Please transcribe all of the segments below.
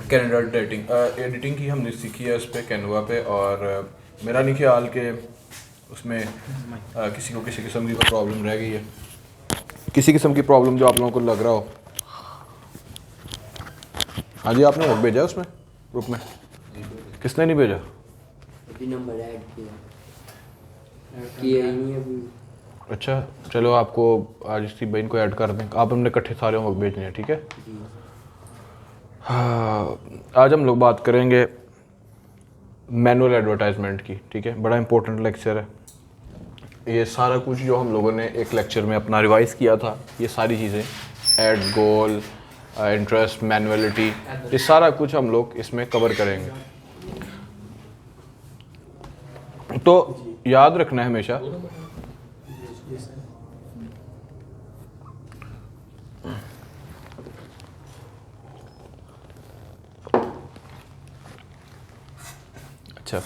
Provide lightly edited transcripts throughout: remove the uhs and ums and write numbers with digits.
Canva editing editing की हमने सीखी है उस पर कैनवा पे। और मेरा नहीं ख्याल कि उसमें किसी को किसी किस्म की प्रॉब्लम रह गई है, किसी किस्म की प्रॉब्लम जो आप लोगों को लग रहा हो। हाँ जी, आपने वो भेजा उसमें ग्रुप में? किसने नहीं भेजा? अभी नंबर ऐड किया ही नहीं अभी। अच्छा चलो, आपको आज इसी बहन को ऐड कर दें, आप हमने इकट्ठे सारे होमवर्क भेजने हैं, ठीक है। हाँ, आज हम लोग बात करेंगे मैनुअल एडवर्टाइजमेंट की, ठीक है। बड़ा इंपॉर्टेंट लेक्चर है ये। सारा कुछ जो हम लोगों ने एक लेक्चर में अपना रिवाइज किया था, ये सारी चीज़ें, एड, गोल, इंटरेस्ट, मैनुअलिटी, ये सारा कुछ हम लोग इसमें कवर करेंगे। तो याद रखना है हमेशा अच्छा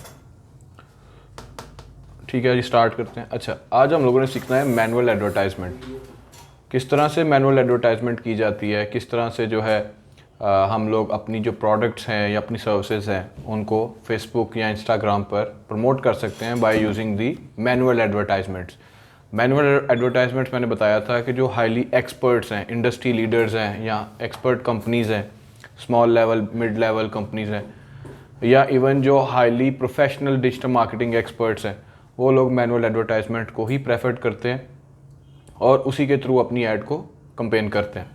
ठीक है जी, स्टार्ट करते हैं। अच्छा, आज हम लोगों ने सीखना है मैनुअल एडवर्टाइजमेंट। किस तरह से मैनुअल एडवर्टाइजमेंट की जाती है, किस तरह से जो है हम लोग अपनी जो प्रोडक्ट्स हैं या अपनी सर्विसेज हैं उनको फेसबुक या इंस्टाग्राम पर प्रमोट कर सकते हैं by using the manual advertisements. Manual advertisements मैंने बताया था कि जो हाईली एक्सपर्ट्स हैं, इंडस्ट्री लीडर्स हैं या एक्सपर्ट कंपनीज़ हैं, small level, mid level companies हैं, या इवन जो highly professional digital marketing experts हैं, वो लोग मैनुअल एडवर्टाइजमेंट को ही प्रेफर करते हैं और उसी के थ्रू अपनी ऐड को कंपेन करते हैं।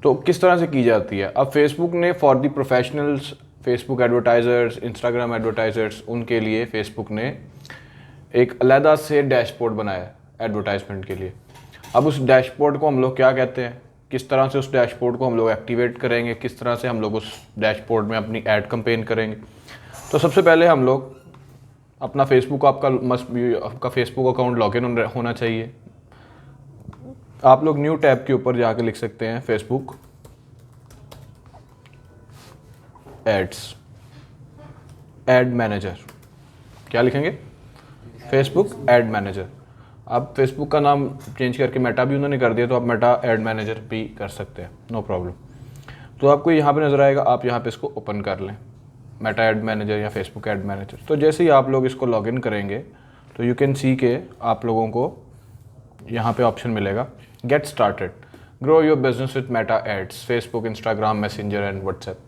तो किस तरह से की जाती है? अब फेसबुक ने for the professionals, Facebook advertisers, Instagram advertisers, उनके लिए फेसबुक ने एक अलहदा से डैशबोर्ड बनाया है एडवर्टाइजमेंट के लिए। अब उस डैशबोर्ड को हम लोग क्या कहते हैं, किस तरह से उस डैशबोर्ड को हम लोग एक्टिवेट करेंगे, किस तरह से हम लोग उस डैशबोर्ड में अपनी ऐड कंपेन करेंगे। तो सबसे पहले हम लोग अपना फेसबुक, आपका फेसबुक अकाउंट लॉगिन होना चाहिए। आप लोग न्यू टैब के ऊपर जाके लिख सकते हैं फेसबुक एड्स, एड मैनेजर। क्या लिखेंगे? Facebook ad manager. अब फेसबुक का नाम चेंज करके मेटा भी उन्होंने कर दिया, तो आप मेटा एड मैनेजर भी कर सकते हैं, नो प्रॉब्लम। तो आपको यहाँ पे नज़र आएगा, आप यहाँ पे इसको ओपन कर लें, मेटा एड मैनेजर या फेसबुक एड मैनेजर। तो जैसे ही आप लोग इसको लॉगिन करेंगे तो यू कैन सी के आप लोगों को यहाँ पे ऑप्शन मिलेगा get started, grow your business with Meta ads, Facebook, Instagram, Messenger and WhatsApp.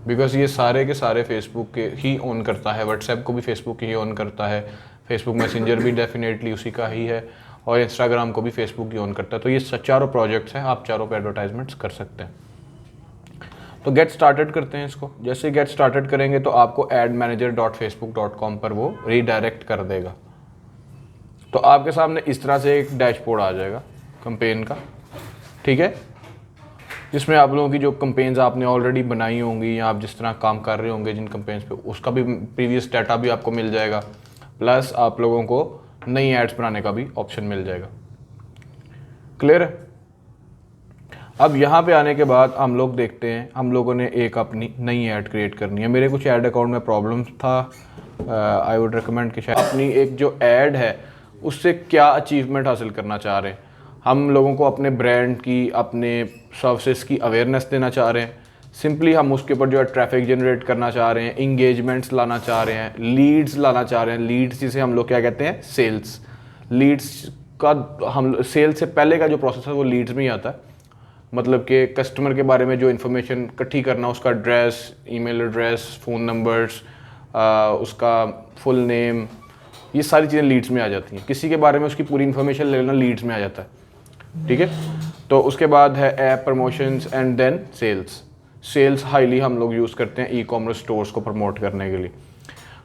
Because ये सारे के सारे फेसबुक के ही ऑन करता है, व्हाट्सएप को भी फेसबुक ही ऑन करता है, फेसबुक मैसेंजर भी डेफिनेटली उसी का ही है, और इंस्टाग्राम को भी फेसबुक ही ऑन करता है। तो ये चारों प्रोजेक्ट्स हैं, आप चारों पे एडवर्टाइजमेंट्स कर सकते हैं। तो गेट स्टार्टेड करते हैं इसको। जैसे गेट स्टार्टेड करेंगे तो आपको admanager.facebook.com पर वो रीडायरेक्ट कर देगा। तो आपके सामने इस तरह से एक डैशबोर्ड आ जाएगा कंपेन का, ठीक है, जिसमें आप लोगों की जो कंपेन्स आपने ऑलरेडी बनाई होंगी या आप जिस तरह काम कर रहे होंगे जिन कंपेन्स पे, उसका भी प्रीवियस डाटा भी आपको मिल जाएगा, प्लस आप लोगों को नई एड्स बनाने का भी ऑप्शन मिल जाएगा। क्लियर है? अब यहाँ पे आने के बाद हम लोग देखते हैं, हम लोगों ने एक अपनी नई ऐड क्रिएट करनी है। मेरे कुछ ऐड अकाउंट में प्रॉब्लम था, आई वुड रिकमेंड कि शायद अपनी एक जो ऐड है उससे क्या अचीवमेंट हासिल करना चाह रहे हैं। हम लोगों को अपने ब्रांड की, अपने सर्विसेज की अवेयरनेस देना चाह रहे हैं। सिंपली हम उसके ऊपर जो है ट्रैफिक जनरेट करना चाह रहे हैं, इंगेजमेंट्स लाना चाह रहे हैं, लीड्स लाना चाह रहे हैं। लीड्स जिसे हम लोग क्या कहते हैं, सेल्स। लीड्स का हम सेल से पहले का जो प्रोसेस है वो लीड्स में ही आता है। मतलब कि कस्टमर के बारे में जो इन्फॉर्मेशन इकट्ठी करना, उसका address, email address, phone numbers, उसका फुल नेम, ये सारी चीज़ें लीड्स में आ जाती हैं। किसी के बारे में उसकी पूरी इन्फॉर्मेशन लेना लीड्स में आ जाता है, ठीक है। तो उसके बाद है app promotions and then sales. Sales highly हम लोग यूज़ करते हैं ई कॉमर्स स्टोर्स को प्रमोट करने के लिए।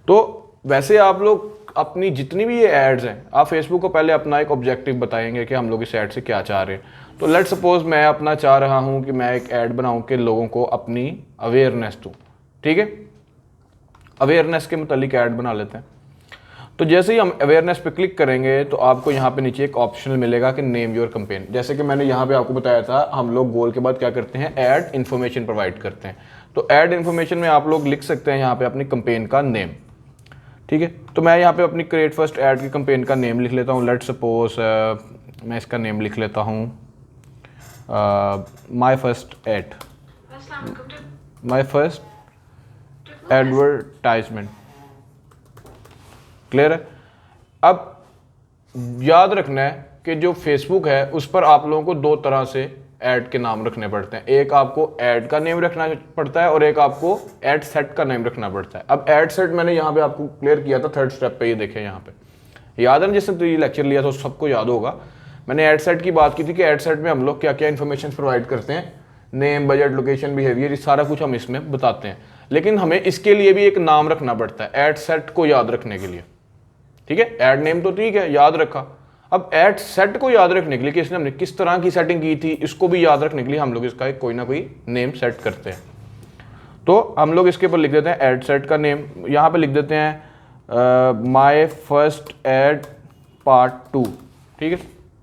तो वैसे आप लोग अपनी जितनी भी ये एड्स हैं, आप फेसबुक को पहले अपना एक ऑब्जेक्टिव बताएंगे कि हम लोग इस ऐड से क्या चाह रहे हैं। तो लेट्स सपोज मैं अपना चाह रहा हूँ कि मैं एक ऐड बनाऊँ कि लोगों को अपनी अवेयरनेस दूँ, ठीक है। अवेयरनेस के मुतालिक ऐड बना लेते हैं। तो जैसे ही हम अवेयरनेस पे क्लिक करेंगे तो आपको यहाँ पे नीचे एक ऑप्शनल मिलेगा कि नेम योर कैंपेन। जैसे कि मैंने यहाँ पे आपको बताया था, हम लोग गोल के बाद क्या करते हैं, ऐड इन्फॉर्मेशन प्रोवाइड करते हैं। तो ऐड इन्फॉर्मेशन में आप लोग लिख सकते हैं यहाँ पे अपनी कैंपेन का नेम, ठीक है। तो मैं यहाँ पे अपनी क्रिएट फर्स्ट ऐड की कैंपेन का नेम लिख लेता हूँ। लेट्स सपोज मैं इसका नेम लिख लेता हूँ my first aid, my first advertisement. Clear है? अब याद रखना है कि जो फेसबुक है उस पर आप लोगों को दो तरह से ऐड के नाम रखने पड़ते हैं। एक आपको ऐड का नेम रखना पड़ता है और एक आपको ऐड सेट का नेम रखना पड़ता है। अब ऐड सेट मैंने यहाँ पे आपको क्लियर किया था थर्ड स्टेप पे, ये देखें यहाँ पे याद है ना, जिसने तो ये लेक्चर लिया था सबको याद होगा। मैंने ऐड सेट की बात की थी कि ऐड सेट में हम लोग क्या क्या इन्फॉर्मेशन प्रोवाइड करते हैं, नेम, बजट, लोकेशन, बिहेवियर, ये सारा कुछ हम इसमें बताते हैं। लेकिन हमें इसके लिए भी एक नाम रखना पड़ता है ऐड सेट को याद रखने के लिए। ठीक है, ऐड नेम तो ठीक है, याद रखा। अब ऐड सेट को याद रखने के लिए किसने हमने किस तरह की सेटिंग की थी, इसको भी याद रखने के लिए हम लोग इसका कोई ना कोई नेम सेट करते हैं। तो हम लोग इसके ऊपर लिख देते हैं ऐड सेट का नेम। यहाँ पे लिख देते हैं माय फर्स्ट ऐड पार्ट 2। ठीक है,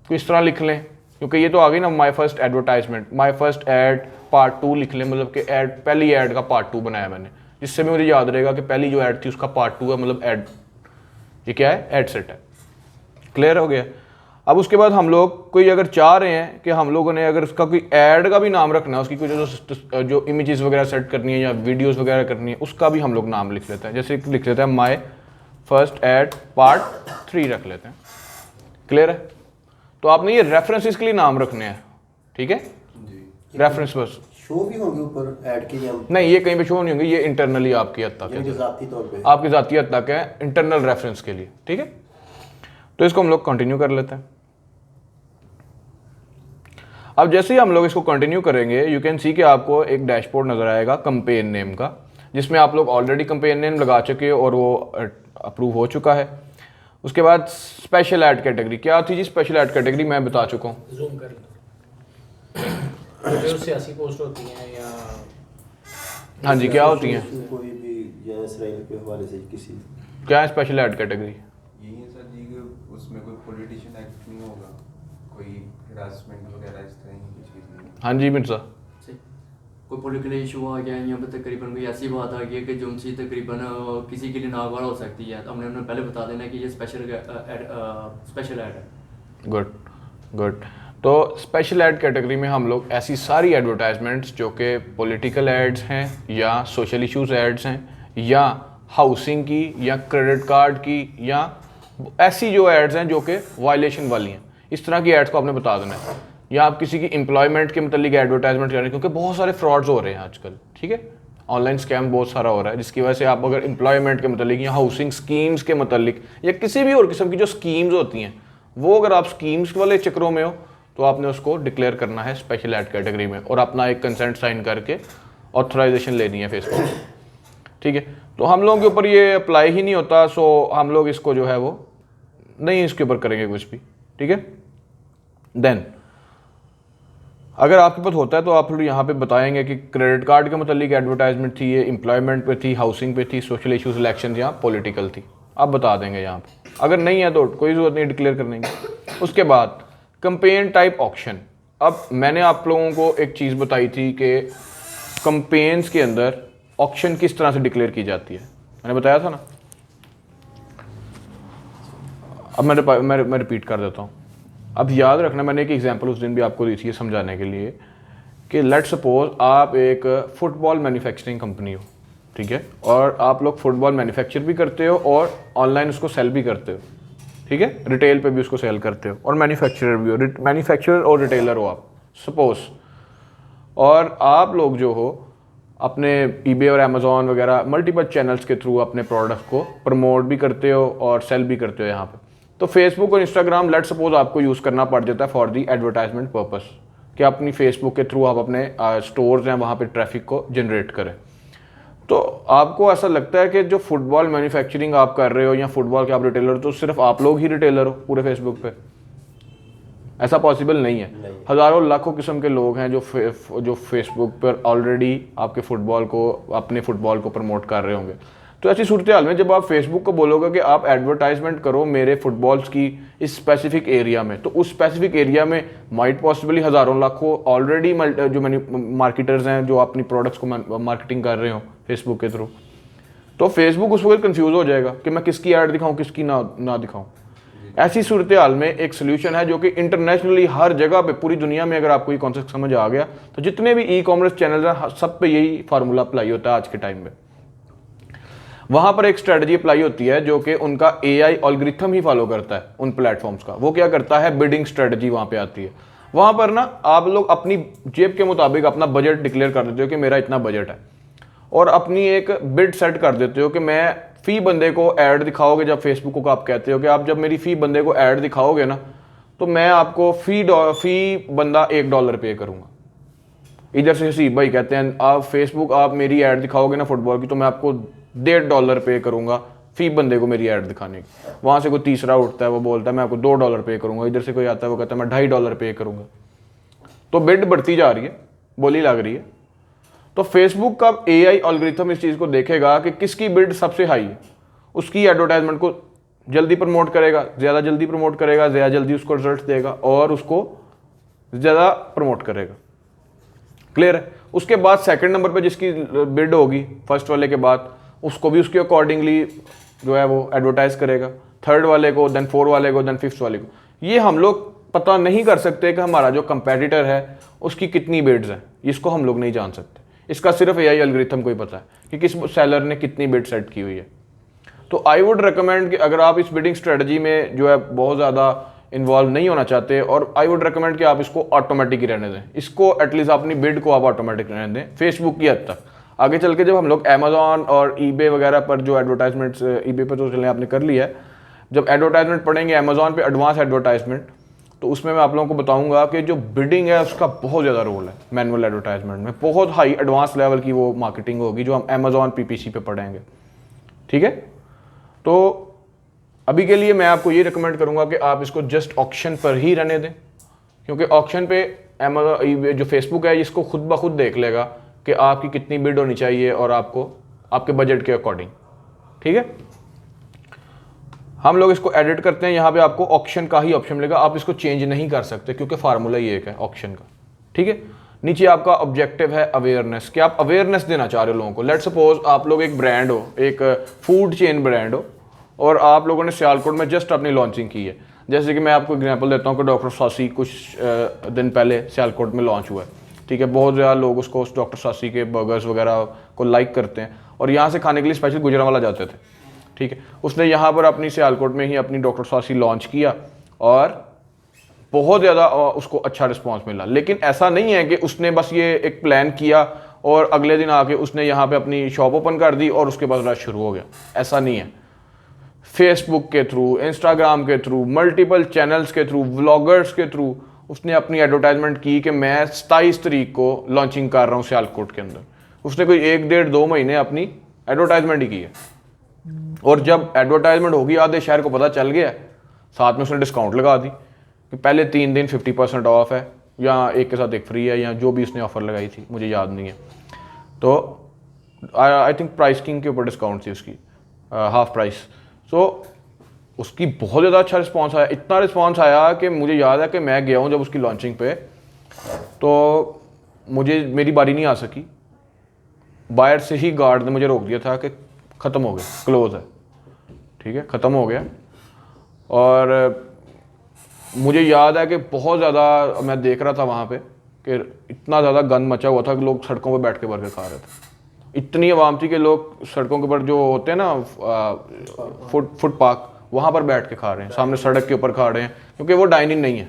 तो इस तरह लिख लें क्योंकि ये तो आ गई ना my first advertisement, my first aid part 2 लिख लें, मतलब कि ऐड पहली ऐड का पार्ट 2 बनाया मैंने, जिससे भी मुझे याद रहेगा कि पहली जो ऐड थी उसका पार्ट 2 है, मतलब ऐड, ये क्या है, ऐड सेट है। क्लियर हो गया? अब उसके बाद हम लोग कोई अगर चाह रहे हैं कि हम लोगों ने अगर उसका कोई ऐड का भी नाम रखना है, उसकी कुछ जो इमेजेस वगैरह सेट करनी है या वीडियोस वगैरह करनी है, उसका भी हम लोग नाम लिख लेते हैं। जैसे लिख लेते हैं माय फर्स्ट ऐड पार्ट 3 रख लेते हैं। क्लियर है? तो आपने ये रेफरेंसेस के लिए नाम रखने हैं। ठीक है, रेफरेंस बस शो भी होंगे ऊपर ऐड के, या नहीं, ये कहीं पे शो नहीं होंगे, ये इंटरनली आपकी हद तक है, ज़ाती तौर पे आपकी ज़ाती हद तक है, इंटरनल रेफरेंस के लिए। ठीक है, तो इसको हम लोग कंटिन्यू कर लेते हैं। अब जैसे ही हम लोग इसको कंटिन्यू करेंगे, यू कैन सी कि आपको एक डैशबोर्ड नजर आएगा कंपेन नेम का, जिसमें आप लोग ऑलरेडी कंपेन नेम लगा चुके हो और वो अप्रूव हो चुका है। उसके बाद स्पेशल ऐड कैटेगरी क्या थी जी? स्पेशल ऐड कैटेगरी मैं बता चुका हूँ। जूम कर लो, जो सियासी पोस्ट होती हैं या हाँ जी, क्या होती हैं? कोई भी या इसराइल के हवाले से किसी, क्या है स्पेशल ऐड कैटेगरी? यही है सर जी कि उसमें कोई पॉलिटिशियन एक्ट नहीं होगा, कोई हरासमेंट वगैरह इस तरह की चीज़ नहीं। हाँ जी मिर्जा, कोई पॉलिटिकल इशू आ गया, यहाँ पे तकरीबन कोई ऐसी बात आ गई है कि जो उनसे तकरीबन किसी के लिए नागवार हो सकती है, तो हमने उन्हें पहले बता देना कि ये स्पेशल ऐड है। Good good. तो स्पेशल ऐड कैटेगरी में हम लोग ऐसी सारी एडवर्टाइजमेंट्स जो कि पॉलिटिकल एड्स हैं या सोशल इश्यूज एड्स हैं या हाउसिंग की या क्रेडिट कार्ड की या ऐसी जो एड्स हैं जो कि वायलेशन वाली हैं, इस तरह की एड्स को आपने बता देना है। या आप किसी की एम्प्लॉयमेंट के मतलब एडवर्टाइजमेंट कर रहे हैं, क्योंकि बहुत सारे फ्रॉड्स हो रहे हैं आजकल। ठीक है, ऑनलाइन स्कैम बहुत सारा हो रहा है, जिसकी वजह से आप अगर एम्प्लॉयमेंट के मतलब या हाउसिंग स्कीम्स के मतलब या किसी भी और किस्म की जो स्कीम्स होती हैं, वो अगर आप स्कीम्स वाले चक्रों में हो तो आपने उसको डिक्लेयर करना है स्पेशल ऐड कैटेगरी में और अपना एक कंसेंट साइन करके ऑथराइजेशन लेनी है फेसबुक। ठीक है, तो हम लोगों के ऊपर ये अप्लाई ही नहीं होता, सो हम लोग इसको जो है वो नहीं इसके ऊपर करेंगे कुछ भी। ठीक है, देन अगर आपके पास होता है तो आप लोग यहाँ पे बताएंगे कि क्रेडिट कार्ड के मतलब एडवर्टाइजमेंट थी, ये एम्प्लॉयमेंट पे थी, हाउसिंग पे थी, सोशल इश्यूज, इलेक्शन या पॉलिटिकल थी, आप बता देंगे यहाँ पे। अगर नहीं है तो कोई ज़रूरत नहीं डिक्लेयर करने की। उसके बाद कंपेन टाइप ऑक्शन। अब मैंने आप लोगों को एक चीज़ बताई थी कि कंपेन्स के अंदर ऑक्शन किस तरह से डिक्लेयर की जाती है, मैंने बताया था ना। अब मैं रिपीट कर देता हूँ। अब याद रखना, मैंने एक एग्जांपल उस दिन भी आपको दी थी समझाने के लिए कि लेट्स सपोज आप एक फुटबॉल मैन्युफैक्चरिंग कंपनी हो, ठीक है, और आप लोग फुटबॉल मैन्युफैक्चर भी करते हो और ऑनलाइन उसको सेल भी करते हो। ठीक है, रिटेल पे भी उसको सेल करते हो और मैन्युफैक्चरर भी हो, मैन्युफैक्चरर और रिटेलर हो आप सपोज। और आप लोग जो हो अपने ईबे और अमेज़ॉन वगैरह मल्टीपल चैनल्स के थ्रू अपने प्रोडक्ट को प्रमोट भी करते हो और सेल भी करते हो यहाँ पे। तो फेसबुक और इंस्टाग्राम लेट सपोज आपको यूज़ करना पड़ जाता है फॉर दी एडवर्टाइजमेंट पर्पस, कि अपनी फेसबुक के थ्रू आप अपने स्टोर्स हैं वहाँ पे ट्रैफिक को जनरेट करें। तो आपको ऐसा लगता है कि जो फुटबॉल मैन्युफैक्चरिंग आप कर रहे हो या फुटबॉल के आप रिटेलर हो तो सिर्फ आप लोग ही रिटेलर हो पूरे फेसबुक पे? ऐसा पॉसिबल नहीं है। हज़ारों लाखों किस्म के लोग हैं जो फेसबुक पर ऑलरेडी आपके फुटबॉल को, अपने फुटबॉल को प्रमोट कर रहे होंगे। तो ऐसी सूरत हाल में जब आप फेसबुक को बोलोगे कि आप एडवर्टाइजमेंट करो मेरे फुटबॉल्स की इस स्पेसिफिक एरिया में, तो उस स्पेसिफिक एरिया में माइट पॉसिबली हज़ारों लाखों ऑलरेडी जो मार्केटर्स हैं जो अपनी प्रोडक्ट्स को मार्केटिंग कर रहे हो फेसबुक के थ्रू। तो फेसबुक उस वक्त कंफ्यूज हो जाएगा कि मैं किसकी ऐड दिखाऊं किसकी ना दिखाऊं। ऐसी सूरत हाल में एक सोल्यूशन है जो कि इंटरनेशनली हर जगह पे पूरी दुनिया में, अगर आपको ये कॉन्सेप्ट समझ आ गया तो जितने भी ई कॉमर्स चैनल हैं सब पे यही फार्मूला अप्लाई होता है आज के टाइम में। वहां पर एक स्ट्रेटजी अप्लाई होती है जो कि उनका AI एल्गोरिथम ही फॉलो करता है उन प्लेटफॉर्म्स का। वो क्या करता है, बिडिंग स्ट्रेटजी वहां पे आती है। वहां पर ना आप लोग अपनी जेब के मुताबिक अपना बजट डिक्लेयर कर देते हो कि मेरा इतना बजट है, और अपनी एक बिड सेट कर देते हो कि मैं फी बंदे को ऐड दिखाओगे। जब फेसबुक को आप कहते हो कि आप जब मेरी फी बंदे को ऐड दिखाओगे ना तो मैं आपको फी बंदा $1 पे करूंगा। इधर से हसीब भाई कहते हैं आप फेसबुक आप मेरी ऐड दिखाओगे ना फुटबॉल की तो मैं आपको $1.5 पे करूंगा फी बंदे को मेरी ऐड दिखाने की। वहां से कोई तीसरा उठता है वो बोलता है मैं आपको $2 पे करूंगा। इधर से कोई आता है वो कहता है मैं $2.5 पे करूंगा। तो बिड बढ़ती जा रही है, बोली लग रही है। तो फेसबुक का AI एल्गोरिथम इस चीज़ को देखेगा कि किसकी बिड सबसे हाई है, उसकी एडवर्टाइजमेंट को जल्दी प्रमोट करेगा, ज़्यादा जल्दी प्रमोट करेगा, ज़्यादा जल्दी उसको रिजल्ट देगा और उसको ज़्यादा प्रमोट करेगा। क्लियर है। उसके बाद सेकंड नंबर पे जिसकी बिड होगी फर्स्ट वाले के बाद उसको भी उसके अकॉर्डिंगली जो है वो एडवर्टाइज करेगा, थर्ड वाले को, देन 4 वाले को, देन 5th वाले को। ये हम लोग पता नहीं कर सकते कि हमारा जो कंपेटिटर है उसकी कितनी बिड्स हैं, इसको हम लोग नहीं जान सकते। इसका सिर्फ AI एल्गोरिथम को ही पता है कि किस सेलर ने कितनी बिड सेट की हुई है। तो आई वुड रिकमेंड कि अगर आप इस बिडिंग स्ट्रेटजी में जो है बहुत ज़्यादा इन्वॉल्व नहीं होना चाहते, और आई वुड रिकमेंड कि आप इसको ऑटोमेटिक ही रहने दें। इसको एटलीस्ट अपनी बिड को आप ऑटोमेटिक रहने दें फेसबुक की हद तक। आगे चल के जब हम लोग अमेजॉन और eBay वगैरह पर जो एडवर्टाइजमेंट्स, eBay पर तो चलें आपने कर लिया है, जब एडवर्टाइजमेंट पढ़ेंगे अमेजॉन पे एडवांस एडवर्टाइजमेंट, तो उसमें मैं आप लोगों को बताऊंगा कि जो बिडिंग है उसका बहुत ज़्यादा रोल है। मैनुअल एडवर्टाइजमेंट में बहुत हाई एडवांस लेवल की वो मार्केटिंग होगी जो हम अमेजॉन PPC पे पढ़ेंगे। ठीक है। तो अभी के लिए मैं आपको ये रिकमेंड करूंगा कि आप इसको जस्ट ऑक्शन पर ही रहने दें, क्योंकि ऑक्शन पे अमेजॉन जो फेसबुक है इसको खुद ब खुद देख लेगा कि आपकी कितनी बिड होनी चाहिए और आपको आपके बजट के अकॉर्डिंग। ठीक है। हम लोग इसको एडिट करते हैं, यहाँ पे आपको ऑक्शन का ही ऑप्शन मिलेगा, आप इसको चेंज नहीं कर सकते क्योंकि फार्मूला ही एक है ऑक्शन का। ठीक है। नीचे आपका ऑब्जेक्टिव है अवेयरनेस, कि आप अवेयरनेस देना चाह रहे हो लोगों को। लेट सपोज आप लोग एक ब्रांड हो, एक फूड चेन ब्रांड हो, और आप लोगों ने सियालकोट में जस्ट अपनी लॉन्चिंग की है। जैसे कि मैं आपको एग्जांपल देता हूँ कि डॉक्टर सासी कुछ दिन पहले सियालकोट में लॉन्च हुआ है। ठीक है। बहुत ज़्यादा लोग उसको उस डॉक्टर सासी के बर्गर्स वगैरह को लाइक करते हैं और यहाँ से खाने के लिए स्पेशल गुजरांवाला जाते थे। ठीक है। उसने यहाँ पर अपनी सियालकोट में ही अपनी डॉक्टर सासी लॉन्च किया और बहुत ज़्यादा उसको अच्छा रिस्पांस मिला। लेकिन ऐसा नहीं है कि उसने बस ये एक प्लान किया और अगले दिन आके उसने यहाँ पे अपनी शॉप ओपन कर दी और उसके बाद रश शुरू हो गया। ऐसा नहीं है। फेसबुक के थ्रू, इंस्टाग्राम के थ्रू, मल्टीपल चैनल्स के थ्रू, व्लॉगर्स के थ्रू उसने अपनी एडवर्टाइजमेंट की कि मैं 27 तारीख को लॉन्चिंग कर रहा हूँ सियालकोट के अंदर। उसने कोई 1, 1.5, 2 महीने अपनी एडवर्टाइजमेंट ही की है। और जब एडवर्टाइजमेंट होगी आधे शहर को पता चल गया, साथ में उसने डिस्काउंट लगा दी कि पहले 3 दिन 50% ऑफ है, या एक के साथ एक फ्री है, या जो भी उसने ऑफर लगाई थी मुझे याद नहीं है। तो आई थिंक प्राइस किंग के ऊपर डिस्काउंट थी उसकी, हाफ प्राइस। तो उसकी बहुत ज़्यादा अच्छा रिस्पांस आया, इतना रिस्पांस आया कि मुझे याद है कि मैं गया हूँ जब उसकी लॉन्चिंग पे, तो मुझे मेरी बारी नहीं आ सकी। बाहर से ही गार्ड ने मुझे रोक दिया था कि ख़त्म हो गया, क्लोज है। ठीक है, ख़त्म हो गया। और मुझे याद है कि बहुत ज़्यादा मैं देख रहा था वहाँ पे कि इतना ज़्यादा गंद मचा हुआ था कि लोग सड़कों पे बैठ के बर्गर खा रहे थे। इतनी आवाम थी कि लोग सड़कों के ऊपर जो होते हैं ना फुट पार्क, वहाँ पर बैठ के खा रहे हैं, सामने सड़क के ऊपर खा रहे हैं, क्योंकि वो डाइनिंग नहीं है।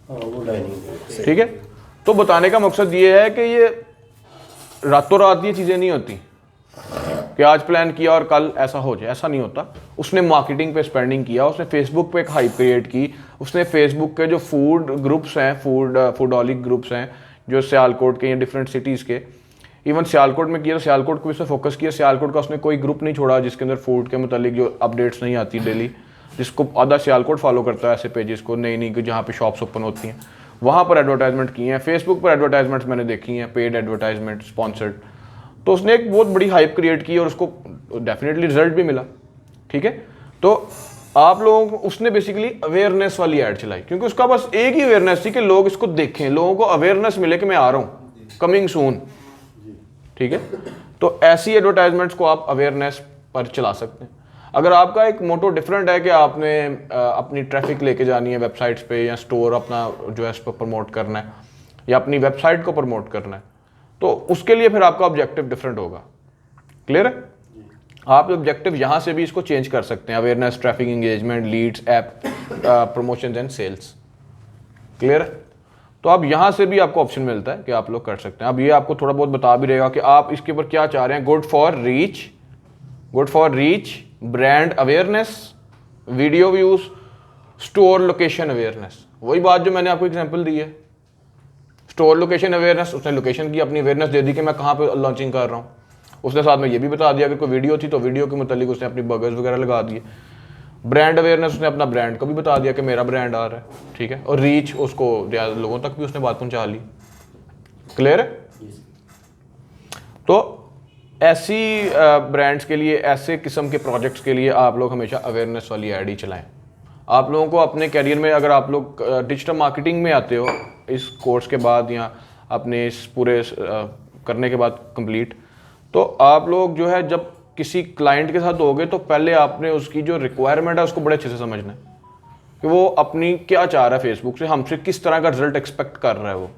वो डाइनिंग। ठीक है। तो बताने का मकसद ये है कि ये रातों रात ये चीज़ें नहीं होती कि आज प्लान किया और कल ऐसा हो जाए, ऐसा नहीं होता। उसने मार्केटिंग पे स्पेंडिंग किया, उसने फेसबुक पे एक हाइप क्रिएट की, उसने फेसबुक के जो फूड ग्रुप्स हैं, फूडॉलिक ग्रुप्स हैं जो सियालकोट के या डिफरेंट सिटीज़ के, इवन सियालकोट में किया तो सियालकोट को भी उसने फोकस किया। सियालकोट का उसने कोई ग्रुप नहीं छोड़ा जिसके अंदर फूड के मुतालिक जो अपडेट्स नहीं आती डेली, जिसको आधा सियालकोट फॉलो करता है ऐसे पेजेस को, नई नई जहाँ पे शॉप्स ओपन होती हैं, वहाँ पर एडवर्टाइजमेंट की हैं। फेसबुक पर एडवर्टाइजमेंट्स मैंने देखी हैं, पेड एडवर्टाइजमेंट, स्पॉन्सर्ड। तो उसने एक बहुत बड़ी हाइप क्रिएट की और उसको डेफिनेटली रिजल्ट भी मिला। ठीक है। तो आप लोगों को उसने बेसिकली अवेयरनेस वाली ऐड चलाई, क्योंकि उसका बस एक ही अवेयरनेस थी कि लोग इसको देखें, लोगों को अवेयरनेस मिले कि मैं आ रहा हूँ, कमिंग सून। ठीक है। तो ऐसी एडवर्टाइजमेंट्स को आप अवेयरनेस पर चला सकते हैं। अगर आपका एक मोटो डिफरेंट है कि आपने अपनी ट्रैफिक लेके जानी है वेबसाइट्स पे या स्टोर अपना जो है उस पर प्रमोट करना है या अपनी वेबसाइट को प्रमोट करना है, तो उसके लिए फिर आपका ऑब्जेक्टिव डिफरेंट होगा। क्लियर है? आप ऑब्जेक्टिव यहाँ से भी इसको चेंज कर सकते हैं, awareness, traffic, engagement, leads, app promotion and sales. Clear है? तो आप यहाँ से भी आपको ऑप्शन मिलता है कि आप लोग कर सकते हैं। अब ये आपको थोड़ा बहुत बता भी रहेगा कि आप इसके ऊपर क्या चाह रहे हैं। Good for reach, brand awareness, video views, store location awareness. वही बात जो मैंने आपको एग्जांपल दी है, स्टोर लोकेशन अवेयरनेस, उसने लोकेशन की अपनी अवेयरनेस दे दी कि मैं कहाँ पे लॉन्चिंग कर रहा हूँ। उसने साथ में ये भी बता दिया कि कोई वीडियो थी तो वीडियो के मुतालिक उसने अपनी बर्गर्स वगैरह लगा दिए। ब्रांड अवेयरनेस, उसने अपना ब्रांड को भी बता दिया कि मेरा ब्रांड आ रहा है, ठीक है। और रीच, उसको ज़्यादा लोगों तक भी उसने बात पहुंचा ली। क्लियर है? तो ऐसी ब्रांड्स के लिए, ऐसे किस्म के प्रोजेक्ट्स के लिए आप लोग हमेशा अवेयरनेस वाली ऐड ही चलाएं। आप लोगों को अपने करियर में, अगर आप लोग डिजिटल मार्केटिंग में आते हो इस कोर्स के बाद या अपने इस पूरे करने के बाद कंप्लीट, तो आप लोग जो है जब किसी क्लाइंट के साथ होगे तो पहले आपने उसकी जो रिक्वायरमेंट है उसको बड़े अच्छे से समझना है कि वो अपनी क्या चाह रहा है फेसबुक से, हमसे किस तरह का रिजल्ट एक्सपेक्ट कर रहा है वो,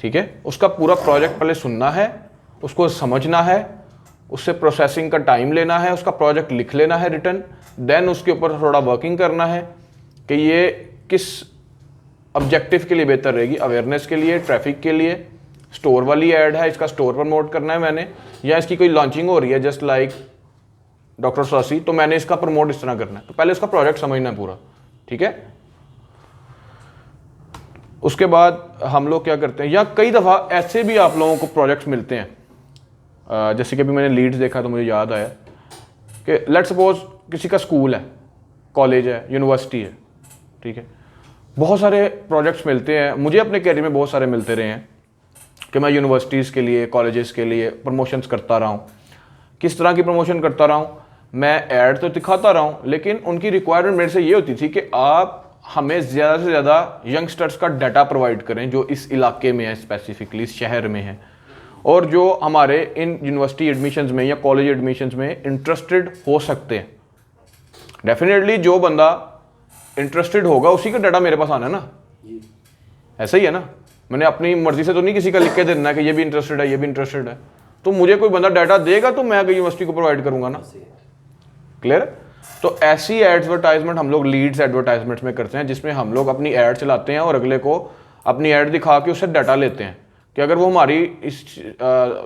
ठीक है। उसका पूरा प्रोजेक्ट पहले सुनना है, उसको समझना है, उससे प्रोसेसिंग का टाइम लेना है, उसका प्रोजेक्ट लिख लेना है रिटर्न, देन उसके ऊपर थोड़ा वर्किंग करना है कि ये किस ऑब्जेक्टिव के लिए बेहतर रहेगी, अवेयरनेस के लिए, ट्रैफिक के लिए, स्टोर वाली ऐड है, इसका स्टोर प्रमोट करना है मैंने, या इसकी कोई लॉन्चिंग हो रही है जस्ट लाइक डॉक्टर सॉसी, तो मैंने इसका प्रमोट इस तरह करना है। तो पहले उसका प्रोजेक्ट समझना है पूरा, ठीक है। उसके बाद हम लोग क्या करते हैं, या कई दफ़ा ऐसे भी आप लोगों को प्रोजेक्ट्स मिलते हैं, जैसे कि अभी मैंने लीड्स देखा तो मुझे याद आया कि लेट सपोज किसी का स्कूल है, कॉलेज है, यूनिवर्सिटी है, ठीक है। बहुत सारे प्रोजेक्ट्स मिलते हैं, मुझे अपने कैरियर में बहुत सारे मिलते रहे हैं कि मैं यूनिवर्सिटीज़ के लिए, कॉलेजेस के लिए प्रमोशंस करता रहा हूँ। किस तरह की प्रमोशन करता रहा हूँ, मैं ऐड तो दिखाता रहा हूँ, लेकिन उनकी रिक्वायरमेंट मेरे से ये होती थी कि आप हमें ज़्यादा से ज़्यादा यंगस्टर्स का डाटा प्रोवाइड करें जो इस इलाके में है, स्पेसिफिकली इस शहर में है, और जो हमारे इन यूनिवर्सिटी एडमिशन्स में या कॉलेज एडमिशन्स में इंटरेस्टेड हो सकते हैं। डेफिनेटली जो बंदा इंटरेस्टेड होगा उसी का डाटा मेरे पास आना है ना, ऐसा ही है ना। मैंने अपनी मर्जी से तो नहीं किसी का लिख के देना कि ये भी इंटरेस्टेड है, ये भी इंटरेस्टेड है। तो मुझे कोई बंदा डाटा देगा तो मैं यूनिवर्सिटी को प्रोवाइड करूंगा ना। क्लियर? तो ऐसी एडवर्टाइजमेंट हम लोग लीड्स एडवर्टाइजमेंट्स में करते हैं, जिसमें हम लोग अपनी ऐड चलाते हैं और अगले को अपनी ऐड दिखा के उससे डाटा लेते हैं कि अगर वो हमारी इस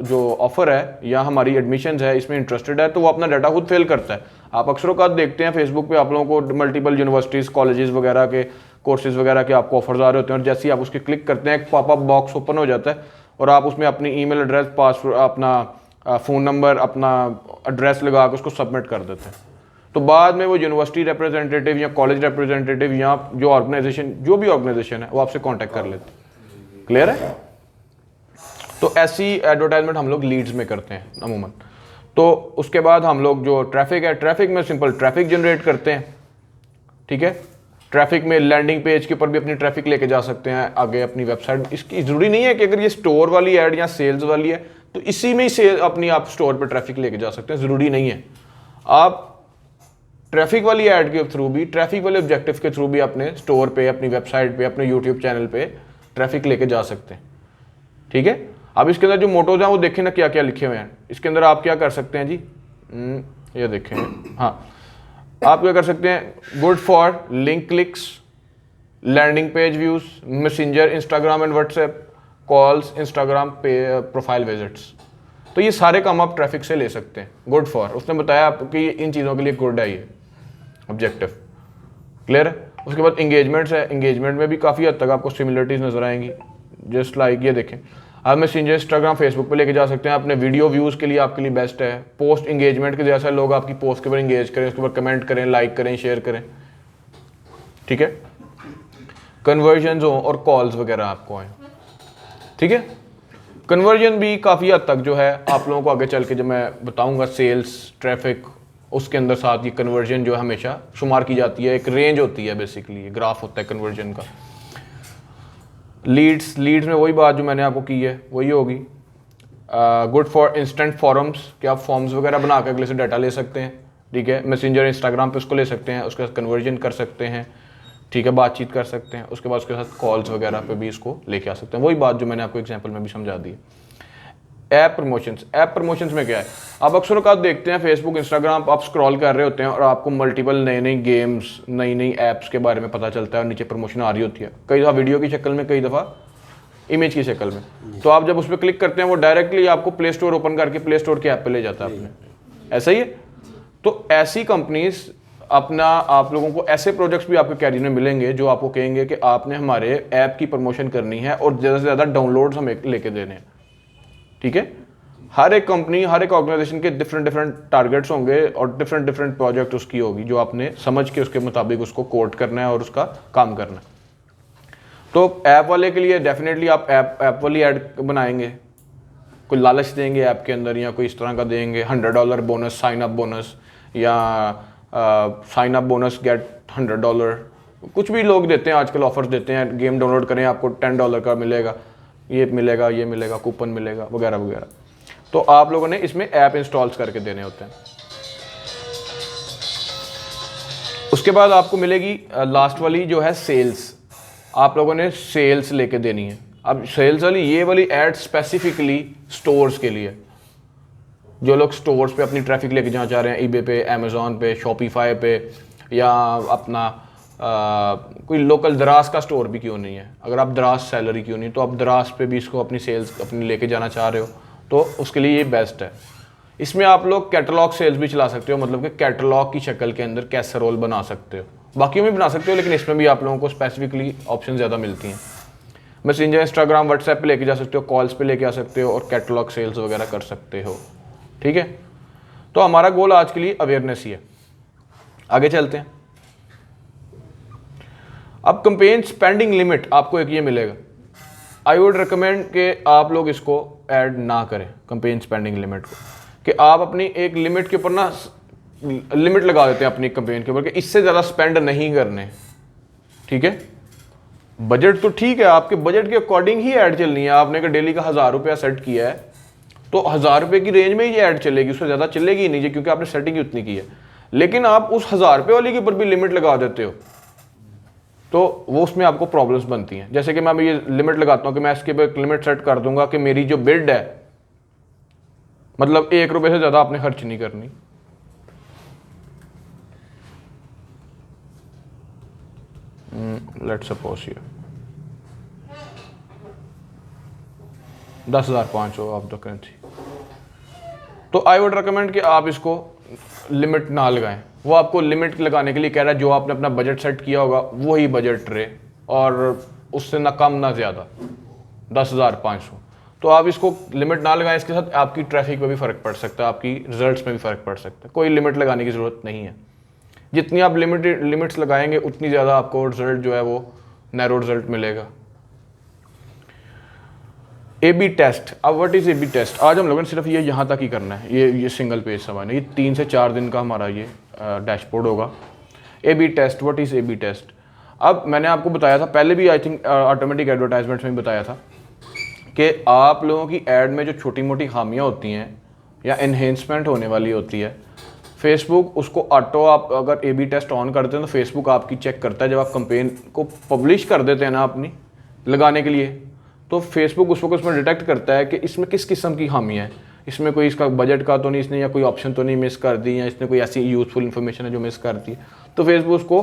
जो ऑफर है या हमारी एडमिशन्स है इसमें इंटरेस्टेड है, तो वो अपना डाटा खुद फिल करता है। आप अक्सर देखते हैं फेसबुक पे आप लोगों को मल्टीपल यूनिवर्सिटीज़, कॉलेजेस वगैरह के कोर्सेज वगैरह के आपको ऑफर्स आ रहे होते हैं, और जैसे ही आप उसके क्लिक करते हैं एक पॉपअप बॉक्स ओपन हो जाता है और आप उसमें अपनी ईमेल एड्रेस, पासवर्ड, अपना फ़ोन नंबर, अपना एड्रेस लगा के उसको सबमिट कर देते हैं। तो बाद में वो यूनिवर्सिटी रिप्रेजेंटेटिव या कॉलेज रिप्रेजेंटेटिव या जो ऑर्गेनाइजेशन, जो भी ऑर्गेनाइजेशन है, वो आपसे कॉन्टैक्ट कर लेते हैं। क्लियर है? तो ऐसी एडवर्टाइजमेंट हम लोग लीड्स में करते हैं अमूमन। तो उसके बाद हम लोग जो ट्रैफिक है, ट्रैफिक में सिंपल ट्रैफिक जनरेट करते हैं, ठीक है। ट्रैफिक में लैंडिंग पेज के ऊपर भी अपनी ट्रैफिक लेके जा सकते हैं आगे अपनी वेबसाइट। इसकी ज़रूरी नहीं है कि अगर ये स्टोर वाली ऐड या सेल्स वाली है तो इसी में ही सेल अपनी आप स्टोर पर ट्रैफिक लेके जा सकते हैं, ज़रूरी नहीं है। आप ट्रैफिक वाली ऐड के थ्रू भी, ट्रैफिक वाले ऑब्जेक्टिव के थ्रू भी अपने स्टोर पे, अपनी वेबसाइट पे, अपने यूट्यूब चैनल पे ट्रैफिक लेके जा सकते हैं, ठीक है। अब इसके अंदर जो मोटोज हैं वो देखें ना क्या क्या लिखे हुए हैं। इसके अंदर आप क्या कर सकते हैं जी, ये देखें, हाँ, आप क्या कर सकते हैं, good for link clicks, landing page views, Messenger, Instagram and WhatsApp calls, Instagram पे प्रोफाइल विजिट्स। तो ये सारे काम आप ट्रैफिक से ले सकते हैं। गुड फॉर, उसने बताया आपको कि इन चीज़ों के लिए गुड है ये ऑब्जेक्टिव। क्लियर है? उसके बाद इंगेजमेंट्स है, इंगेजमेंट में भी काफ़ी हद तक आपको सिमिलरिटीज़ नजर आएंगी। जस्ट लाइक ये देखें, आप मैसेंजर, इंस्टाग्राम, फेसबुक पे लेके जा सकते हैं। अपने वीडियो व्यूज़ के लिए आपके लिए बेस्ट है। पोस्ट इंगेजमेंट के जैसा लोग आपकी पोस्ट के ऊपर इंगेज करें, उसके ऊपर कमेंट करें, लाइक करें, शेयर करें, ठीक है। कन्वर्जन हो और कॉल्स वगैरह आपको आए, ठीक है। कन्वर्जन भी काफ़ी हद तक जो है आप लोगों को आगे चल के जब मैं बताऊंगा सेल्स, ट्रैफिक, उसके अंदर साथ ये कन्वर्जन जो है हमेशा शुमार की जाती है। एक रेंज होती है, बेसिकली ग्राफ होता है कन्वर्जन का। लीड्स में वही बात जो मैंने आपको की है वही होगी। गुड फॉर इंस्टेंट फॉरम्स, कि आप फॉर्म्स वगैरह बना के अगले से डाटा ले सकते हैं। ठीक है। मैसेंजर इंस्टाग्राम पे उसको ले सकते हैं, उसके साथ कन्वर्जन कर सकते हैं, ठीक है, बातचीत कर सकते हैं, उसके बाद उसके साथ कॉल्स वगैरह पे भी इसको लेके आ सकते हैं। वही बात जो मैंने आपको एग्जांपल में भी समझा दी है। ऐप प्रमोशंस में क्या है, आप अक्सर औक़ात देखते हैं फेसबुक इंस्टाग्राम आप स्क्रॉल कर रहे होते हैं और आपको मल्टीपल नई गेम्स, नई ऐप्स के बारे में पता चलता है और नीचे प्रमोशन आ रही होती है, कई दफ़ा वीडियो की शक्ल में, कई दफ़ा इमेज की शक्ल में। तो आप जब उस पर क्लिक करते हैं वो डायरेक्टली आपको प्ले स्टोर ओपन करके प्ले स्टोर के ऐप पे ले जाता है अपने, ऐसा ही है। तो ऐसी कंपनीज अपना, आप लोगों को ऐसे प्रोजेक्ट्स भी आपके कैरियर में मिलेंगे जो आपको कहेंगे कि आपने हमारे ऐप की प्रमोशन करनी है और ज़्यादा से ज़्यादा डाउनलोड्स हमें लेके देने हैं, ठीक है। हर एक कंपनी, हर एक ऑर्गेनाइजेशन के डिफरेंट टारगेट्स होंगे और डिफरेंट प्रोजेक्ट उसकी होगी जो आपने समझ के उसके मुताबिक उसको कोड करना है और उसका काम करना है। तो ऐप वाले के लिए डेफिनेटली आप ऐप वाली ऐड बनाएंगे, कोई लालच देंगे ऐप के अंदर या कोई इस तरह का देंगे $100 बोनस, साइन अप बोनस या साइन अप बोनस गेट $100, कुछ भी लोग देते हैं आजकल, ऑफर्स देते हैं, गेम डाउनलोड करें आपको $10 का मिलेगा, ये मिलेगा, कूपन मिलेगा वगैरह वगैरह। तो आप लोगों ने इसमें ऐप इंस्टॉल्स करके देने होते हैं। उसके बाद आपको मिलेगी लास्ट वाली जो है सेल्स, आप लोगों ने सेल्स लेके देनी है। अब सेल्स वाली, ये वाली ऐड स्पेसिफिकली स्टोर्स के लिए, जो लोग स्टोर्स पे अपनी ट्रैफिक लेके जाना चाह रहे हैं, ईबे पे, अमेज़ॉन पे, शॉपिफाई पे, या अपना कोई लोकल दराज का स्टोर भी क्यों नहीं है, अगर आप दराज सेलर ही क्यों नहीं, तो आप दराज पे भी इसको अपनी सेल्स अपनी लेके जाना चाह रहे हो तो उसके लिए ये बेस्ट है। इसमें आप लोग कैटलॉग सेल्स भी चला सकते हो, मतलब कि कैटलॉग की शक्ल के अंदर कैसरोल बना सकते हो, बाकियों में बना सकते हो, लेकिन इसमें भी आप लोगों को स्पेसिफिकली ऑप्शन ज़्यादा मिलती हैं। मैसेंजर, इंस्टाग्राम, व्हाट्सएप पे लेके जा सकते हो, कॉल्स पे लेके आ सकते हो और कैटलॉग सेल्स वगैरह कर सकते हो, ठीक है। तो हमारा गोल आज के लिए अवेयरनेस ही है। आगे चलते हैं। अब कैंपेन स्पेंडिंग लिमिट आपको एक ये मिलेगा, आई वुड रिकमेंड कि आप लोग इसको ऐड ना करें, कैंपेन स्पेंडिंग लिमिट को, कि आप अपनी एक लिमिट के ऊपर ना लिमिट लगा देते हैं अपनी कैंपेन के ऊपर कि इससे ज़्यादा स्पेंड नहीं करने, ठीक है। बजट तो ठीक है, आपके बजट के अकॉर्डिंग ही ऐड चलनी है। आपने अगर डेली का 1000 रुपया सेट किया है तो 1000 रुपये की रेंज में ही ऐड चलेगी, उससे ज़्यादा चलेगी नहीं, क्योंकि आपने सेटिंग ही उतनी की है। लेकिन आप उस 1000 रुपये वाले के ऊपर भी लिमिट लगा देते हो तो वो उसमें आपको प्रॉब्लम्स बनती हैं। जैसे कि मैं ये लिमिट लगाता हूँ कि मैं इसके ऊपर लिमिट सेट कर दूंगा कि मेरी जो बिड है, मतलब ₹1 से ज़्यादा आपने खर्च नहीं करनी। लेट्स सपोज ये 10,500 ऑफ द करेंसी, तो आई वुड रिकमेंड कि आप इसको लिमिट ना लगाएं। वो आपको लिमिट लगाने के लिए कह रहा है, जो आपने अपना बजट सेट किया होगा वही बजट रहे और उससे ना कम ना ज़्यादा, 10,500। तो आप इसको लिमिट ना लगाएं, इसके साथ आपकी ट्रैफिक पे भी फ़र्क पड़ सकता है, आपकी रिजल्ट्स में भी फ़र्क पड़ सकता है। कोई लिमिट लगाने की ज़रूरत नहीं है, जितनी आप लिमिट्स लगाएंगे उतनी ज़्यादा आपको रिजल्ट जो है वो नैरो रिजल्ट मिलेगा। A/B टेस्ट, अब व्हाट इज़ A/B टेस्ट, आज हम लोगों ने सिर्फ ये यहाँ तक ही करना है, ये सिंगल पेज समझना, ये 3 से 4 दिन का हमारा ये डैशबोर्ड होगा। A/B test, what is A/B test. अब मैंने आपको बताया था पहले भी, आई थिंक ऑटोमेटिक एडवर्टाइजमेंट्स में भी बताया था कि आप लोगों की ऐड में जो छोटी मोटी खामियाँ होती हैं या इन्हेंसमेंट होने वाली होती है, फेसबुक उसको ऑटो, आप अगर A/B टेस्ट ऑन करते हैं तो फेसबुक आपकी चेक करता है। जब आप कंपेन को पब्लिश कर देते हैं ना अपनी लगाने के लिए, तो फेसबुक उस वक्त उसमें डिटेक्ट करता है कि इसमें किस किस्म की खामियाँ हैं, इसमें कोई इसका बजट का तो नहीं इसने, या कोई ऑप्शन तो नहीं मिस कर दी, या इसने कोई ऐसी यूजफुल इन्फॉर्मेशन है जो मिस कर दी है। तो फेसबुक उसको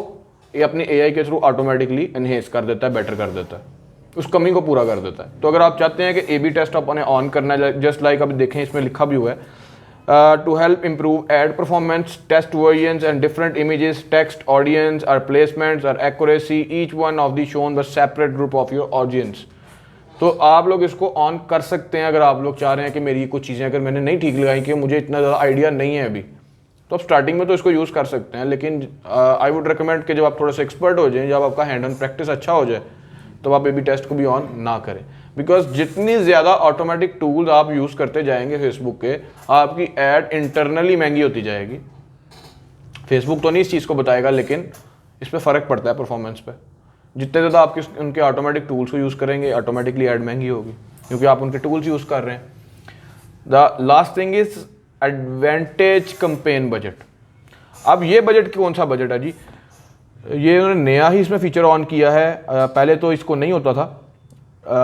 अपनी AI के थ्रू ऑटोमेटिकली एनहेंस कर देता है, बेटर कर देता है, उस कमी को पूरा कर देता है। तो अगर आप चाहते हैं कि A/B टेस्ट आपने ऑन करना है, जस्ट लाइक अभी देखें इसमें लिखा भी हुआ है, to help improve ad performance, test versions and different images, text, audience or placements or accuracy, each one of the shown the separate group of your audience। तो आप लोग इसको ऑन कर सकते हैं अगर आप लोग चाह रहे हैं कि मेरी कुछ चीज़ें अगर मैंने नहीं ठीक लगाई, कि मुझे इतना ज़्यादा आइडिया नहीं है अभी, तो आप स्टार्टिंग में तो इसको यूज़ कर सकते हैं। लेकिन आई वुड रिकमेंड कि जब आप थोड़ा सा एक्सपर्ट हो जाएं, जब आपका हैंड ऑन प्रैक्टिस अच्छा हो जाए, तो आप A/B टेस्ट को भी ऑन ना करें। बिकॉज जितनी ज़्यादा ऑटोमेटिक टूल्स आप यूज़ करते जाएंगे फेसबुक के, आपकी ऐड इंटरनली महंगी होती जाएगी। फेसबुक तो नहीं इस चीज़ को बताएगा, लेकिन इस पर फ़र्क पड़ता है परफॉर्मेंस पे। जितने ज़्यादा आप उनके ऑटोमेटिक टूल्स को यूज़ करेंगे, ऑटोमेटिकली ऐड महंगी होगी, क्योंकि आप उनके टूल्स यूज़ कर रहे हैं। The last thing is advantage campaign budget. अब ये बजट कौन सा बजट है जी, ये उन्होंने नया ही इसमें फीचर ऑन किया है, पहले तो इसको नहीं होता था।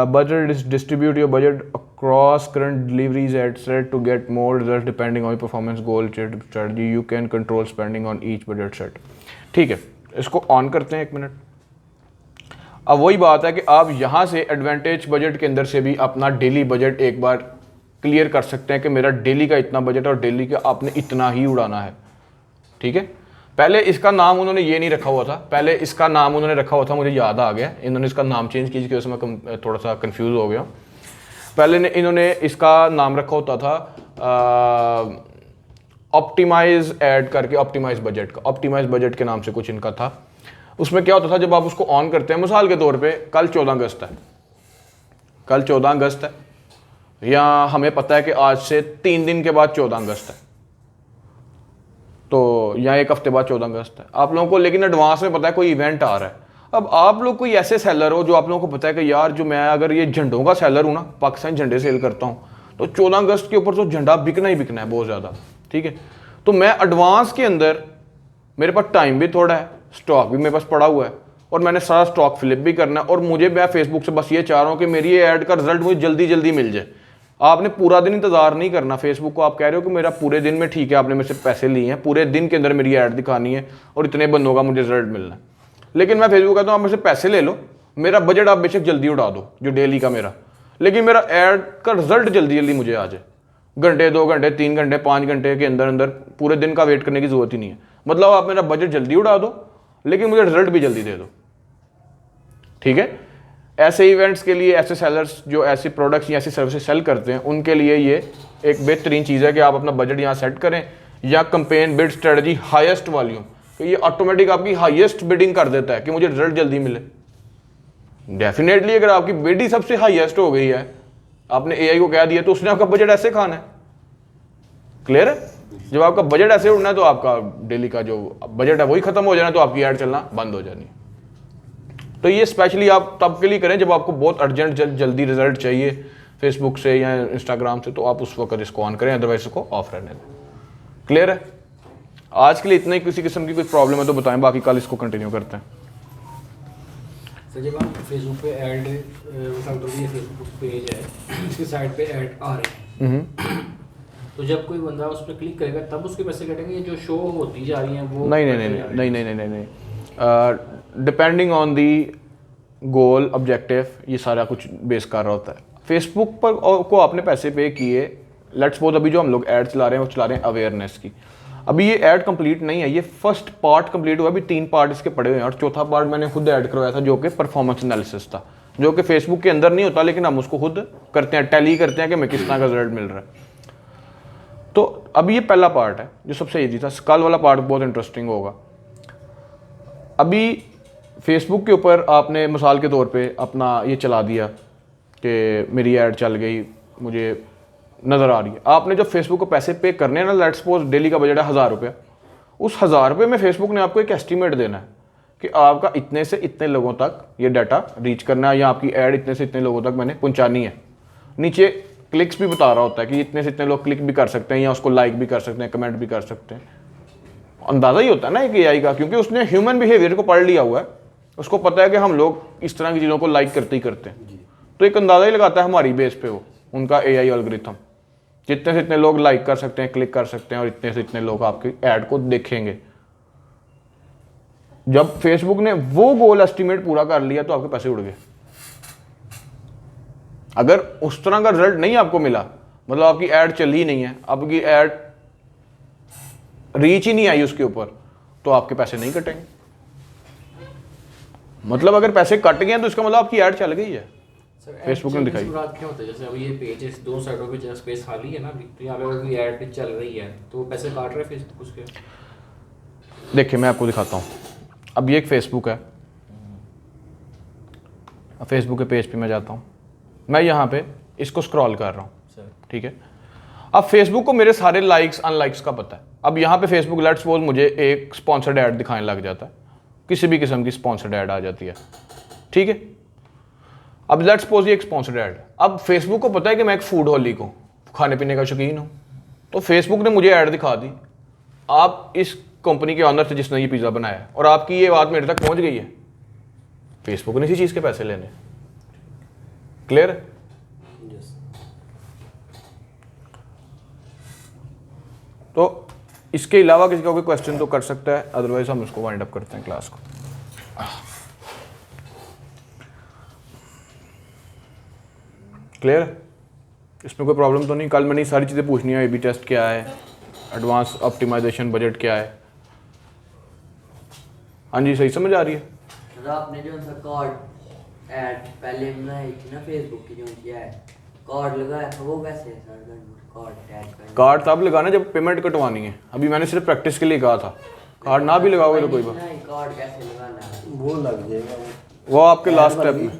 Budget distribute your budget across current deliveries at to get more result depending on performance goal strategy, you can control spending on each budget set. ठीक है, इसको ऑन करते हैं 1 मिनट। अब वही बात है कि आप यहाँ से एडवांटेज बजट के अंदर से भी अपना डेली बजट एक बार क्लियर कर सकते हैं कि मेरा डेली का इतना बजट और डेली का आपने इतना ही उड़ाना है। ठीक है, पहले इसका नाम उन्होंने ये नहीं रखा हुआ था, पहले इसका नाम उन्होंने रखा हुआ था, मुझे याद आ गया, इन्होंने इसका नाम चेंज किया कि उसमें थोड़ा सा कंफ्यूज हो गया। पहले इन्होंने इसका नाम रखा होता था ऑप्टिमाइज ऐड करके, ऑप्टिमाइज बजट का, ऑप्टिमाइज बजट के नाम से कुछ इनका था। उसमें क्या होता था, जब आप उसको ऑन करते हैं, मिसाल के तौर पे कल 14 अगस्त है, कल 14 अगस्त है, या हमें पता है कि आज से 3 दिन के बाद 14 अगस्त है, तो या 1 हफ्ते बाद 14 अगस्त है आप लोगों को, लेकिन एडवांस में पता है कोई इवेंट आ रहा है। अब आप लोग कोई ऐसे सेलर हो जो आप लोगों को पता है कि यार जो मैं अगर ये झंडों का सेलर हूँ ना, पाकिस्तान झंडे सेल करता हूँ, तो 14 अगस्त के ऊपर तो झंडा बिकना ही बिकना है बहुत ज़्यादा। ठीक है, तो मैं एडवांस के अंदर, मेरे पास टाइम भी थोड़ा है, स्टॉक भी मेरे पास पड़ा हुआ है, और मैंने सारा स्टॉक फ्लिप भी करना है, और मैं फेसबुक से बस ये चाह रहा हूँ कि मेरी ये ऐड का रिजल्ट मुझे जल्दी जल्दी मिल जाए। आपने पूरा दिन इंतजार नहीं करना फेसबुक को, आप कह रहे हो कि मेरा पूरे दिन में, ठीक है आपने मेरे से पैसे लिए हैं, पूरे दिन के अंदर मेरी ऐड दिखानी है और इतने बंदों का मुझे रिजल्ट मिलना है। लेकिन मैं फेसबुक कहता हूँ आप मेरे से पैसे ले लो, मेरा बजट आप बेशक जल्दी उड़ा दो जो डेली का मेरा, लेकिन मेरा ऐड का रिजल्ट जल्दी जल्दी मुझे आ जाए, घंटे 2 घंटे 3 घंटे 5 घंटे के अंदर अंदर, पूरे दिन का वेट करने की जरूरत ही नहीं है। मतलब आप मेरा बजट जल्दी उड़ा दो लेकिन मुझे रिजल्ट भी जल्दी दे दो। ठीक है, ऐसे इवेंट्स के लिए, ऐसे सेलर्स जो ऐसी प्रोडक्ट्स या ऐसी सर्विसेज सेल करते हैं, उनके लिए ये एक बेहतरीन चीज़ है कि आप अपना बजट यहाँ सेट करें, या campaign bid strategy highest volume, तो ये ऑटोमेटिक आपकी हाईएस्ट बिडिंग कर देता है कि मुझे रिजल्ट जल्दी मिले। डेफिनेटली अगर आपकी बिड ही सबसे हाईएस्ट हो गई है, आपने एआई को कह दिया, तो उसने आपका बजट ऐसे खाना है। क्लियर है, जब आपका बजट ऐसे उड़ना है तो आपका डेली का जो बजट है वही खत्म हो जाना, तो आपकी ऐड चलना बंद हो जानी। तो ये स्पेशली आप तब के लिए करें जब आपको बहुत अर्जेंट जल्दी रिजल्ट चाहिए फेसबुक से या इंस्टाग्राम से, तो आप उस वक्त इसको ऑन करें, अदरवाइज इसको ऑफ रहने दें। क्लियर है, आज के लिए इतना ही। किसी किस्म की कोई प्रॉब्लम है तो बताएं, बाकी कल इसको कंटिन्यू करते हैं। सर जब आप फेसबुक पे ऐड, ये फेसबुक पेज है, इसकी साइड पे ऐड आ रही है, तो जब कोई बंदा उस पर क्लिक करेगा तब उसके पैसे कटेंगे, जो शो होती जा रही हैं वो? नहीं, depending on the goal objective ये सारा कुछ बेस कर रहा होता है। फेसबुक पर को आपने पैसे पे किए, लेट्स सपोज अभी जो हम लोग ऐड चला रहे हैं वो चला रहे हैं अवेयरनेस की। अभी ये ऐड कंप्लीट नहीं है, ये फर्स्ट पार्ट कंप्लीट हुआ, अभी 3 पार्ट इसके पड़े हुए हैं, और चौथा पार्ट मैंने खुद ऐड करवाया था जो कि परफॉर्मेंस एनालिसिस था, जो कि फेसबुक के अंदर नहीं होता, लेकिन हम उसको खुद करते हैं, टैली करते हैं कि हमें किस तरह का रिजल्ट मिल रहा है। तो अभी ये पहला पार्ट है जो सबसे ईजी था, कल वाला पार्ट बहुत इंटरेस्टिंग होगा। अभी फेसबुक के ऊपर आपने मिसाल के तौर पे अपना ये चला दिया कि मेरी ऐड चल गई, मुझे नज़र आ रही है। आपने जब फेसबुक को पैसे पे करने हैं ना, लेट्स सपोज डेली का बजट है 1000 रुपये, उस 1000 रुपये में फेसबुक ने आपको एक एस्टीमेट देना है कि आपका इतने से इतने लोगों तक ये डाटा रीच करना है, या आपकी ऐड इतने से इतने लोगों तक मैंने पहुँचानी है। नीचे क्लिक्स भी बता रहा होता है कि इतने से इतने लोग क्लिक भी कर सकते हैं, या उसको लाइक भी कर सकते हैं, कमेंट भी कर सकते हैं। अंदाज़ा ही होता है ना एक एआई का, क्योंकि उसने ह्यूमन बिहेवियर को पढ़ लिया हुआ है, उसको पता है कि हम लोग इस तरह की चीज़ों को लाइक करते ही करते हैं, तो एक अंदाज़ा ही लगाता है हमारी बेस पे वो, उनका एआई एल्गोरिथम, जितने से इतने लोग लाइक कर सकते हैं, क्लिक कर सकते हैं, और इतने से इतने लोग आपकी ऐड को देखेंगे। जब फेसबुक ने वो गोल एस्टिमेट पूरा कर लिया तो आपके पैसे उड़ गए। अगर उस तरह का रिजल्ट नहीं आपको मिला, मतलब आपकी ऐड चली ही नहीं है, आपकी ऐड रीच ही नहीं आई उसके ऊपर, तो आपके पैसे नहीं कटेंगे। मतलब अगर पैसे कट गए तो इसका मतलब आपकी ऐड चल गई है, फेसबुक ने दिखाई। क्या होता है, जैसे अभी ये पेज है, 2 साइडों पे जहाँ स्पेस खाली है ना, तो यहाँ पे अगर कोई ऐड चल रही है तो पैसे काट रहे हैं फेसबुक उसके? देखिए मैं आपको दिखाता हूँ। अब ये एक फेसबुक है, फेसबुक के पेज पे मैं जाता हूँ, मैं यहाँ पे इसको स्क्रॉल कर रहा हूँ, ठीक है। अब फेसबुक को मेरे सारे लाइक्स अनलाइक्स का पता है। अब यहाँ पे फेसबुक लेट्स सपोज मुझे एक स्पॉन्सर्ड ऐड दिखाने लग जाता है, किसी भी किस्म की स्पॉन्सर्ड ऐड आ जाती है, ठीक है। अब लेट्स सपोज ये एक स्पॉन्सर्ड ऐड, अब फेसबुक को पता है कि मैं एक फूड हॉलिक हूँ, खाने पीने का शौकीन हूँ, तो फेसबुक ने मुझे ऐड दिखा दी। आप इस कंपनी के ऑनर थे जिसने ये पिज़्ज़ा बनाया है, और आपकी ये बात मेरे तक पहुंच गई है, फेसबुक ने इसी चीज़ के पैसे लेने। क्लियर है? यस। तो इसके अलावा किसी का कोई क्वेश्चन तो कर सकता है, अदरवाइज हम उसको वाइंड अप करते हैं क्लास को। क्लियर है? इसमें कोई प्रॉब्लम तो नहीं? कल मैंने सारी चीज़ें पूछनी है, A/B टेस्ट क्या है, एडवांस ऑप्टिमाइजेशन बजट क्या है। हाँ जी, सही समझ आ रही है? सर आपने जो सा कार्ड ऐड पहले बनाई थी ना फेसबुक की, जो उनकी ऐड कार्ड लगाया था, वो कैसे है सर? कार्ड ऐड करना, कार्ड तब लगाना जब पेमेंट कटवानी है। अभी मैंने सिर्फ प्रैक्टिस के लिए कहा था, कार्ड ना भी लगाओगे तो कोई बात। नहीं, कार्ड कैसे लगाना है? वो लग जाएगा वो आपके लास्ट स्टेप में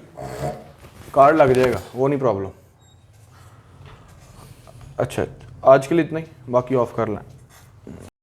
कार्ड लग जाएगा, वो नहीं प्रॉब्लम। अच्छा, आज के लिए इतना ही, बाकी ऑफ कर लें।